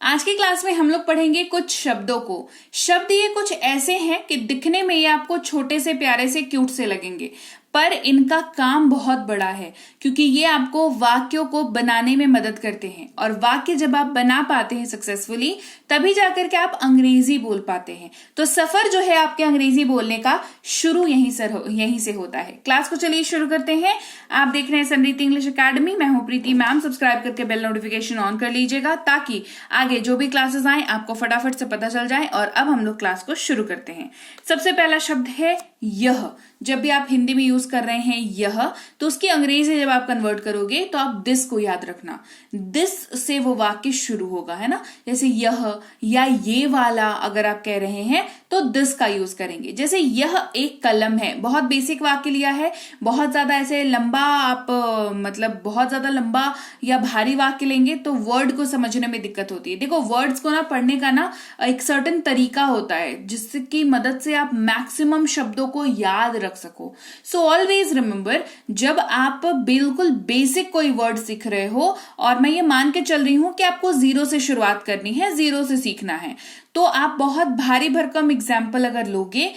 आज की क्लास में हम लोग पढ़ेंगे कुछ शब्दों को। शब्द ये कुछ ऐसे हैं कि दिखने में ये आपको छोटे से प्यारे से क्यूट से लगेंगे, पर इनका काम बहुत बड़ा है क्योंकि ये आपको वाक्यों को बनाने में मदद करते हैं। और वाक्य जब आप बना पाते हैं सक्सेसफुली, तभी जाकर के आप अंग्रेजी बोल पाते हैं। तो सफर जो है आपके अंग्रेजी बोलने का शुरू यहीं से होता है। क्लास को चलिए शुरू करते हैं। आप देख रहे हैं समृद्धि इंग्लिश एकेडमी। मैं हूं प्रीति मैम। सब्सक्राइब करके बेल नोटिफिकेशन ऑन कर लीजिएगा ताकि आगे जो भी क्लासेस आए आपको फटाफट से पता चल जाए। और अब हम लोग क्लास को शुरू करते हैं। सबसे पहला शब्द है यह। जब भी आप हिंदी में यूज कर रहे हैं यह, तो उसकी अंग्रेजी जब आप कन्वर्ट करोगे तो आप दिस को याद रखना। दिस से वो वाक्य शुरू होगा, है ना। जैसे यह या ये वाला अगर आप कह रहे हैं तो दिस का यूज करेंगे। जैसे यह एक कलम है, बहुत बेसिक वाक्य लिया है। बहुत ज्यादा ऐसे लंबा आप मतलब बहुत ज्यादा लंबा या भारी वाक्य लेंगे तो वर्ड को समझने में दिक्कत होती है। देखो, वर्ड्स को ना पढ़ने का ना एक सर्टेन तरीका होता है जिसकी मदद से आप मैक्सिमम शब्दों को याद रख सको। सो ऑलवेज रिमेंबर, जब आप बिल्कुल बेसिक कोई वर्ड सीख रहे हो और मैं ये मान के चल रही हूं कि आपको जीरो से शुरुआत करनी है, जीरो से सीखना है, तो आप बहुत भारी भरकम एग्जाम्पल अगर लोगे,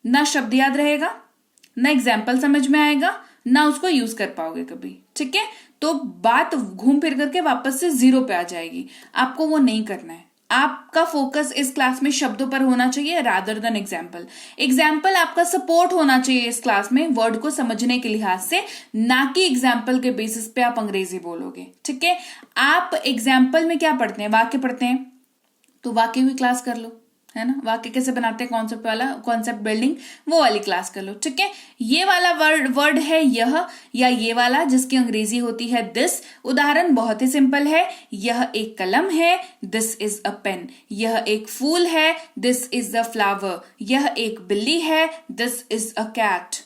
ना शब्द याद रहेगा, ना एग्जाम्पल समझ में आएगा, ना उसको यूज कर पाओगे कभी। ठीक है, तो बात घूम फिर करके वापस से जीरो पे आ जाएगी। आपको वो नहीं करना है। आपका फोकस इस क्लास में शब्दों पर होना चाहिए रादर देन एग्जाम्पल। एग्जाम्पल आपका सपोर्ट होना चाहिए इस क्लास में वर्ड को समझने के लिहाज से, ना कि एग्जाम्पल के बेसिस पे आप अंग्रेजी बोलोगे। ठीक है, आप एग्जाम्पल में क्या पढ़ते हैं? वाक्य पढ़ते हैं, तो वाक्य हुई क्लास कर लो, है ना। वाक्य कैसे बनाते हैं, कॉन्सेप्ट वाला, कॉन्सेप्ट बिल्डिंग, वो वाली क्लास कर लो। ठीक है, ये वाला वर्ड है यह या ये वाला, जिसकी अंग्रेजी होती है दिस। उदाहरण बहुत ही सिंपल है। यह एक कलम है, दिस इज अ पेन। यह एक फूल है, दिस इज अ फ्लावर। यह एक बिल्ली है, this is a cat.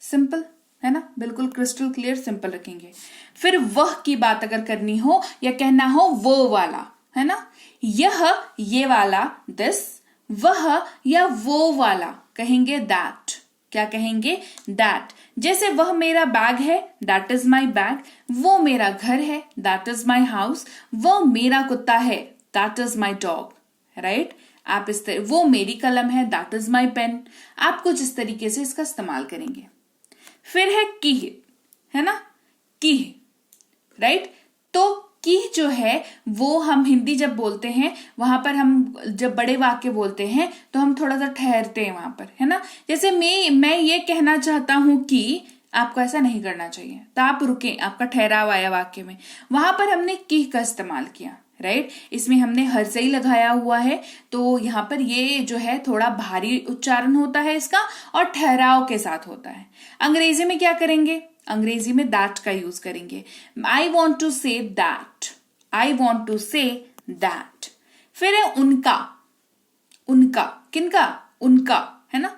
Simple है ना, बिल्कुल क्रिस्टल क्लियर सिंपल रखेंगे। फिर वह की बात अगर करनी हो या कहना हो वो वाला, है ना, यह ये वाला दिस, वह या वो वाला कहेंगे दैट। क्या कहेंगे? दैट। जैसे वह मेरा बैग है, दैट इज माई बैग। वो मेरा घर है, दैट इज माई हाउस। वो मेरा कुत्ता है, that is my dog. Right, आप इस तरह, वो मेरी कलम है, दैट इज माई पेन। आप कुछ इस तरीके से इसका इस्तेमाल करेंगे। फिर है की, है ना, की। राइट, तो की जो है वो हम हिंदी जब बोलते हैं वहां पर, हम जब बड़े वाक्य बोलते हैं तो हम थोड़ा सा ठहरते हैं वहां पर, है ना। जैसे मैं ये कहना चाहता हूं कि, आपको ऐसा नहीं करना चाहिए, तो आप रुके, आपका ठहराव आया वाक्य में, वहां पर हमने की का इस्तेमाल किया। राइट, इसमें हमने हर से ही लगाया हुआ है, तो यहाँ पर ये जो है थोड़ा भारी उच्चारण होता है इसका और ठहराव के साथ होता है। अंग्रेजी में क्या करेंगे? अंग्रेजी में दैट का यूज करेंगे। I want to say that, I want to say that. फिर है उनका। उनका किनका? उनका, है ना।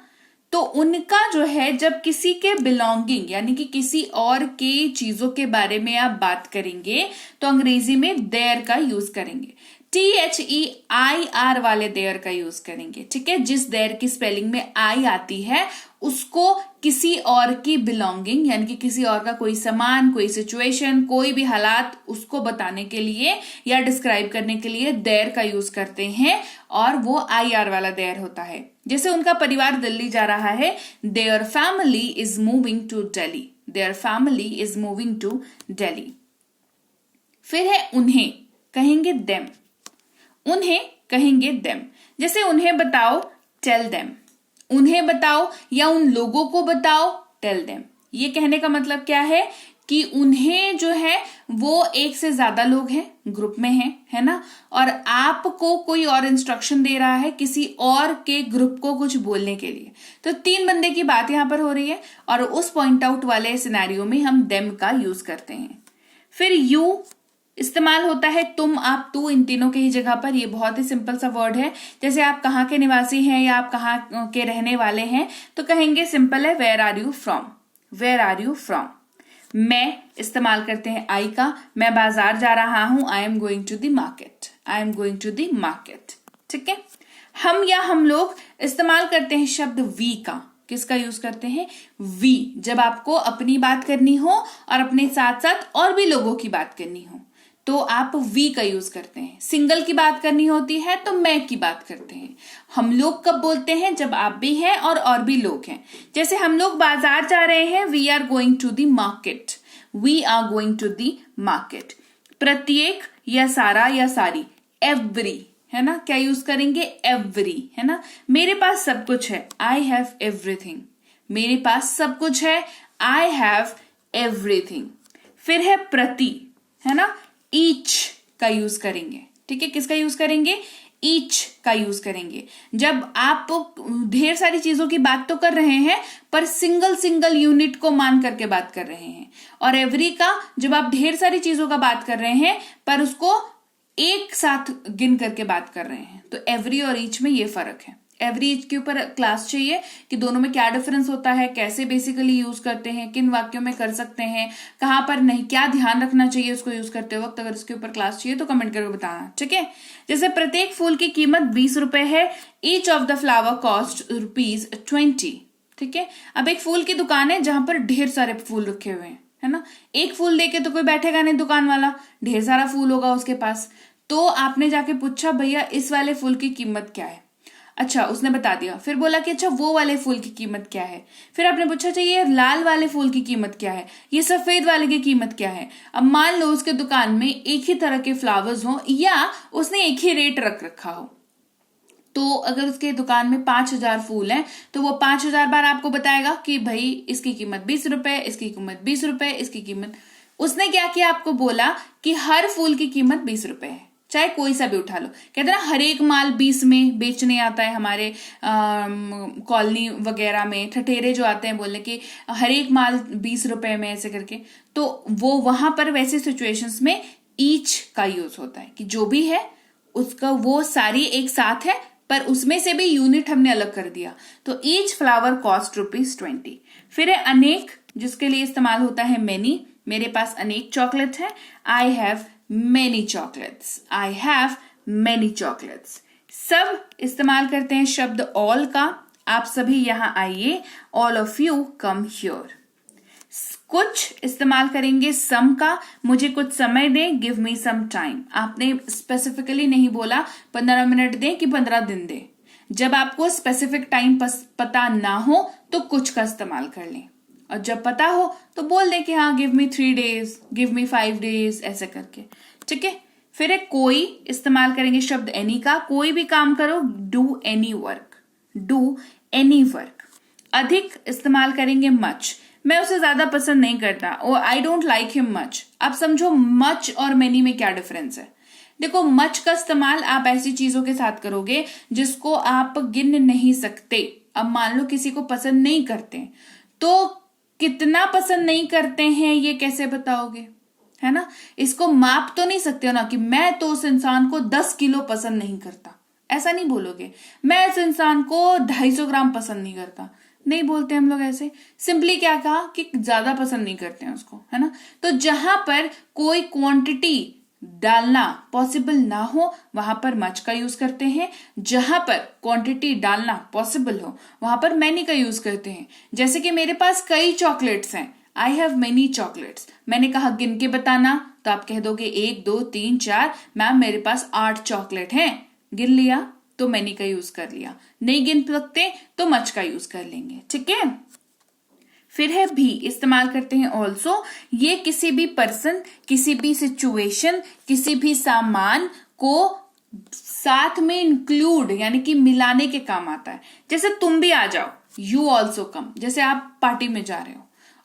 तो उनका जो है, जब किसी के बिलोंगिंग यानी कि किसी और के चीजों के बारे में आप बात करेंगे तो अंग्रेजी में देयर का यूज करेंगे। THEIR वाले देयर का यूज करेंगे। ठीक है, जिस देयर की स्पेलिंग में आई आती है उसको किसी और की बिलोंगिंग यानी कि किसी और का कोई सामान, कोई सिचुएशन, कोई भी हालात, उसको बताने के लिए या डिस्क्राइब करने के लिए देयर का यूज करते हैं, और वो IR वाला देयर होता है। जैसे उनका परिवार दिल्ली जा रहा है, their family is moving to Delhi. Their family is moving to Delhi. फिर है उन्हें, कहेंगे देम। उन्हें कहेंगे देम। जैसे उन्हें बताओ, टेल देम। उन्हें बताओ या उन लोगों को बताओ, टेल देम। ये कहने का मतलब क्या है कि उन्हें जो है वो एक से ज्यादा लोग हैं, ग्रुप में हैं, है ना, और आपको कोई और इंस्ट्रक्शन दे रहा है किसी और के ग्रुप को कुछ बोलने के लिए, तो 3 बंदे की बात यहां पर हो रही है और उस पॉइंट आउट वाले सिनेरियो में हम देम का यूज करते हैं। फिर यू इस्तेमाल होता है, तुम, आप, तू, इन तीनों की ही जगह पर। ये बहुत ही सिंपल सा वर्ड है। जैसे आप कहाँ के निवासी हैं या आप कहाँ के रहने वाले हैं तो कहेंगे, सिंपल है, where are you from. Where are you from. मैं इस्तेमाल करते हैं आई का, मैं बाजार जा रहा हूं, I am going to the market. I am going to the market. ठीक है, हम या हम लोग इस्तेमाल करते हैं शब्द वी का। किसका यूज करते हैं? वी। जब आपको अपनी बात करनी हो और अपने साथ साथ और भी लोगों की बात करनी हो तो आप वी का यूज करते हैं। सिंगल की बात करनी होती है तो मैं की बात करते हैं। हम लोग कब बोलते हैं? जब आप भी हैं और भी लोग हैं। जैसे हम लोग बाजार जा रहे हैं, we are going to the market, we are going to the market. प्रत्येक या सारा या सारी, एवरी, है ना, क्या यूज करेंगे? एवरी, है ना। मेरे पास सब कुछ है, आई हैव एवरीथिंग। मेरे पास सब कुछ है, आई हैव एवरीथिंग। फिर है प्रति, है ना, ईच का यूज करेंगे। ठीक है, किसका यूज करेंगे? ईच का यूज करेंगे। जब आप ढेर सारी चीजों की बात तो कर रहे हैं पर सिंगल सिंगल यूनिट को मान करके बात कर रहे हैं। और एवरी का जब आप ढेर सारी चीजों का बात कर रहे हैं पर उसको एक साथ गिन करके बात कर रहे हैं। तो एवरी और ईच में ये फर्क है। एवरी ईच के ऊपर क्लास चाहिए कि दोनों में क्या डिफरेंस होता है, कैसे बेसिकली यूज करते हैं, किन वाक्यों में कर सकते हैं, कहां पर नहीं, क्या ध्यान रखना चाहिए उसको यूज करते वक्त। अगर इसके ऊपर क्लास चाहिए तो कमेंट करके बताना। ठीक है, जैसे प्रत्येक फूल की कीमत 20 रुपए है। Each of the flower cost ₹20। ठीक है, अब एक फूल की दुकान है जहां पर ढेर सारे फूल रखे हुए हैं, है ना। एक फूल देके तो कोई बैठेगा नहीं दुकान वाला, ढेर सारा फूल होगा उसके पास। तो आपने जाके पूछा भैया इस वाले फूल की कीमत क्या है? अच्छा, उसने बता दिया। फिर बोला कि अच्छा वो वाले फूल की कीमत क्या है? फिर आपने पूछा अच्छा ये लाल वाले फूल की कीमत क्या है, ये सफेद वाले की कीमत क्या है? अब मान लो उसके दुकान में एक ही तरह के फ्लावर्स हो या उसने एक ही रेट रख रखा हो। तो अगर उसके दुकान में 5000 फूल हैं तो वो 5000 बार आपको बताएगा कि भाई इसकी कीमत 20 रुपए, इसकी कीमत 20 रुपए, इसकी कीमत। उसने क्या किया? आपको बोला कि हर फूल की कीमत 20 रुपए है, चाहे कोई सा भी उठा लो। कहते हैं ना हर एक माल 20 में बेचने आता है। हमारे कॉलोनी वगैरह में ठठेरे जो आते हैं बोलने कि हर एक माल 20 रुपए में, ऐसे करके। तो वो वहां पर वैसे सिचुएशंस में ईच का यूज होता है कि जो भी है उसका वो सारी एक साथ है पर उसमें से भी यूनिट हमने अलग कर दिया। तो ईच फ्लावर कॉस्ट ₹20। फिर है अनेक, जिसके लिए इस्तेमाल होता है मेनी। मेरे पास अनेक चॉकलेट है, I have many chocolates, I have many chocolates. सब इस्तेमाल करते हैं शब्द ऑल का। आप सभी यहां आइए, all of you come here. कुछ इस्तेमाल करेंगे सम का, मुझे कुछ समय दें, गिव मी सम टाइम। आपने स्पेसिफिकली नहीं बोला 15 मिनट दें कि 15 दिन दें। जब आपको स्पेसिफिक टाइम पता ना हो तो कुछ का इस्तेमाल कर लें, और जब पता हो तो बोल दें कि हाँ give me 3 days, give me 5 days, ऐसे करके। ठीक है, फिर एक कोई इस्तेमाल करेंगे शब्द एनी का। कोई भी काम करो, do any work, do any work. अधिक इस्तेमाल करेंगे मच। मैं उसे ज्यादा पसंद नहीं करता, और I don't like him much. आप समझो मच और मेनी में क्या डिफरेंस है। देखो, मच का इस्तेमाल आप ऐसी चीजों के साथ करोगे जिसको आप गिन नहीं सकते। अब मान लो किसी को पसंद नहीं करते, तो कितना पसंद नहीं करते हैं ये कैसे बताओगे, है ना। इसको माप तो नहीं सकते हो ना कि मैं तो उस इंसान को 10 किलो पसंद नहीं करता, ऐसा नहीं बोलोगे। मैं उस इंसान को 250 ग्राम पसंद नहीं करता, नहीं बोलते हम लोग ऐसे। सिंपली क्या कहा कि ज्यादा पसंद नहीं करते हैं उसको, है ना। तो जहां पर कोई क्वांटिटी डालना पॉसिबल ना हो वहां पर मच का यूज करते हैं। जहां पर क्वांटिटी डालना पॉसिबल हो वहां पर मैनी का यूज करते हैं। जैसे कि मेरे पास कई चॉकलेट्स हैं, आई हैव मेनी चॉकलेट्स। मैंने कहा गिन के बताना, तो आप कह दोगे 1 2 3 4। मैम मेरे पास 8 चॉकलेट हैं, गिन लिया तो मैनी का यूज कर लिया। नहीं गिन सकते तो मच का यूज कर लेंगे। ठीक है, फिर है भी, इस्तेमाल करते हैं ऑल्सो। ये किसी भी पर्सन, किसी भी सिचुएशन, किसी भी सामान को साथ में इंक्लूड यानी कि मिलाने के काम आता है। जैसे तुम भी आ जाओ, यू ऑल्सो कम। जैसे आप पार्टी में जा रहे हो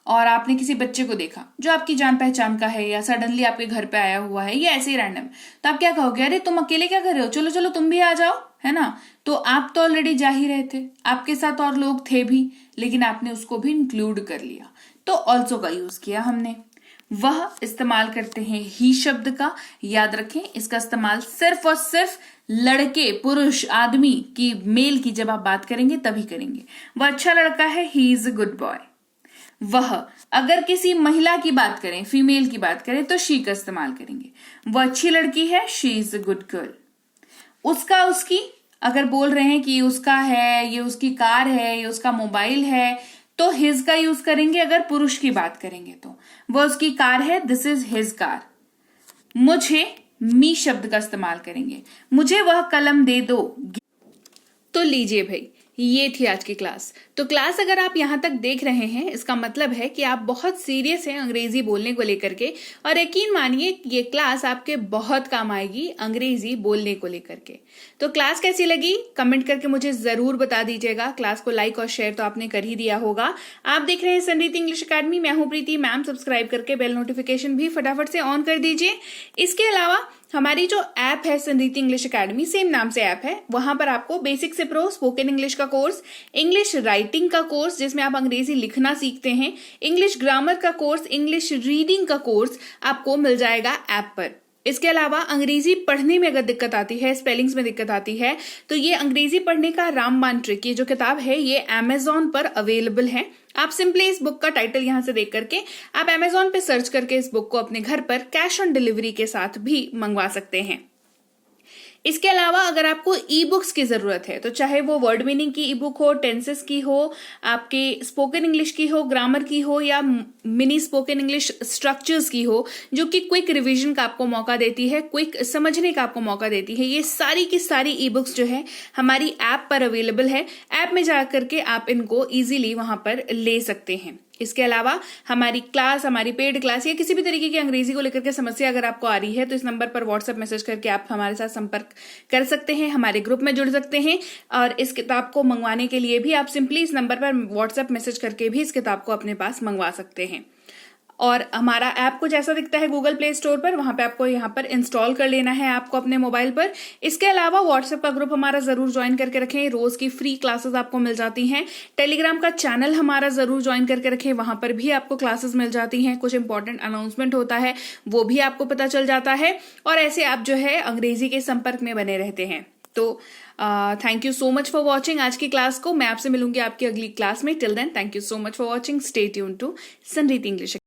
और आपने किसी बच्चे को देखा जो आपकी जान पहचान का है या सडनली आपके घर पे आया हुआ है या ऐसे ही रैंडम, तो आप क्या कहोगे? अरे तुम अकेले क्या कर रहे हो, चलो चलो तुम भी आ जाओ, है ना। तो आप तो ऑलरेडी जा ही रहे थे, आपके साथ और लोग थे भी, लेकिन आपने उसको भी इंक्लूड कर लिया, तो ऑल्सो का यूज किया हमने। वह इस्तेमाल करते हैं ही शब्द का। याद रखें, इसका इस्तेमाल सिर्फ और सिर्फ लड़के, पुरुष, आदमी की, मेल की जब आप बात करेंगे तभी करेंगे। वह अच्छा लड़का है, he is a good boy. वह, अगर किसी महिला की बात करें, फीमेल की बात करें, तो शी का इस्तेमाल करेंगे। वह अच्छी लड़की है, she is a good girl. उसका, उसकी, अगर बोल रहे हैं कि उसका है, ये उसकी कार है, ये उसका मोबाइल है, तो हिज का यूज करेंगे। अगर पुरुष की बात करेंगे तो वह उसकी कार है, दिस इज हिज कार। मुझे मी शब्द का इस्तेमाल करेंगे। मुझे वह कलम दे दो। तो लीजिए भाई, ये थी आज की क्लास। तो क्लास अगर आप यहाँ तक देख रहे हैं, इसका मतलब है कि आप बहुत सीरियस हैं अंग्रेजी बोलने को लेकर के, और यकीन मानिए ये क्लास आपके बहुत काम आएगी अंग्रेजी बोलने को लेकर के। तो क्लास कैसी लगी कमेंट करके मुझे जरूर बता दीजिएगा। क्लास को लाइक और शेयर तो आपने कर ही दिया होगा। आप देख रहे हैं संरीति इंग्लिश अकेडमी, मैं हूं प्रीति मैम। सब्सक्राइब करके बेल नोटिफिकेशन भी फटाफट से ऑन कर दीजिए। इसके अलावा हमारी जो ऐप है संरीति इंग्लिश अकेडमी, सेम नाम से ऐप है, वहां पर आपको बेसिक से प्रो स्पोकन इंग्लिश का कोर्स, इंग्लिश राइटिंग का कोर्स जिसमें आप अंग्रेजी लिखना सीखते हैं, इंग्लिश ग्रामर का कोर्स, इंग्लिश रीडिंग का कोर्स आपको मिल जाएगा ऐप पर। इसके अलावा अंग्रेजी पढ़ने में अगर दिक्कत आती है, स्पेलिंग्स में दिक्कत आती है, तो ये अंग्रेजी पढ़ने का रामबाण ट्रिक, ये जो किताब है ये अमेजॉन पर अवेलेबल है। आप सिंपली इस बुक का टाइटल यहां से देख करके आप अमेजॉन पे सर्च करके इस बुक को अपने घर पर कैश ऑन डिलीवरी के साथ भी मंगवा सकते हैं। इसके अलावा अगर आपको ई बुक्स की जरूरत है, तो चाहे वो वर्ड मीनिंग की ई बुक हो, टेंसेस की हो, आपके स्पोकन इंग्लिश की हो, ग्रामर की हो, या मिनी स्पोकन इंग्लिश स्ट्रक्चर्स की हो, जो कि क्विक रिवीजन का आपको मौका देती है, क्विक समझने का आपको मौका देती है, ये सारी की सारी ई बुक्स जो है हमारी ऐप पर अवेलेबल है। ऐप में जाकर के आप इनको इजीली वहां पर ले सकते हैं। इसके अलावा हमारी क्लास, हमारी पेड क्लास या किसी भी तरीके की अंग्रेजी को लेकर के समस्या अगर आपको आ रही है, तो इस नंबर पर व्हाट्सएप मैसेज करके आप हमारे साथ संपर्क कर सकते हैं, हमारे ग्रुप में जुड़ सकते हैं। और इस किताब को मंगवाने के लिए भी आप सिंपली इस नंबर पर व्हाट्सएप मैसेज करके भी इस किताब को अपने पास मंगवा सकते हैं। और हमारा ऐप कुछ ऐसा दिखता है गूगल प्ले स्टोर पर, वहां पे आपको यहाँ पर इंस्टॉल कर लेना है ऐप को अपने मोबाइल पर। इसके अलावा व्हाट्सएप का ग्रुप हमारा जरूर ज्वाइन करके रखें, रोज की फ्री क्लासेस आपको मिल जाती हैं। टेलीग्राम का चैनल हमारा जरूर ज्वाइन करके रखें, वहां पर भी आपको क्लासेस मिल जाती हैं, कुछ इंपॉर्टेंट अनाउंसमेंट होता है वो भी आपको पता चल जाता है, और ऐसे आप जो है अंग्रेजी के संपर्क में बने रहते हैं। तो thank you so much for watching आज की क्लास को। मैं आपसे मिलूंगी आपकी अगली क्लास में। Till then thank you so much for watching. Stay tuned to Sanriti English.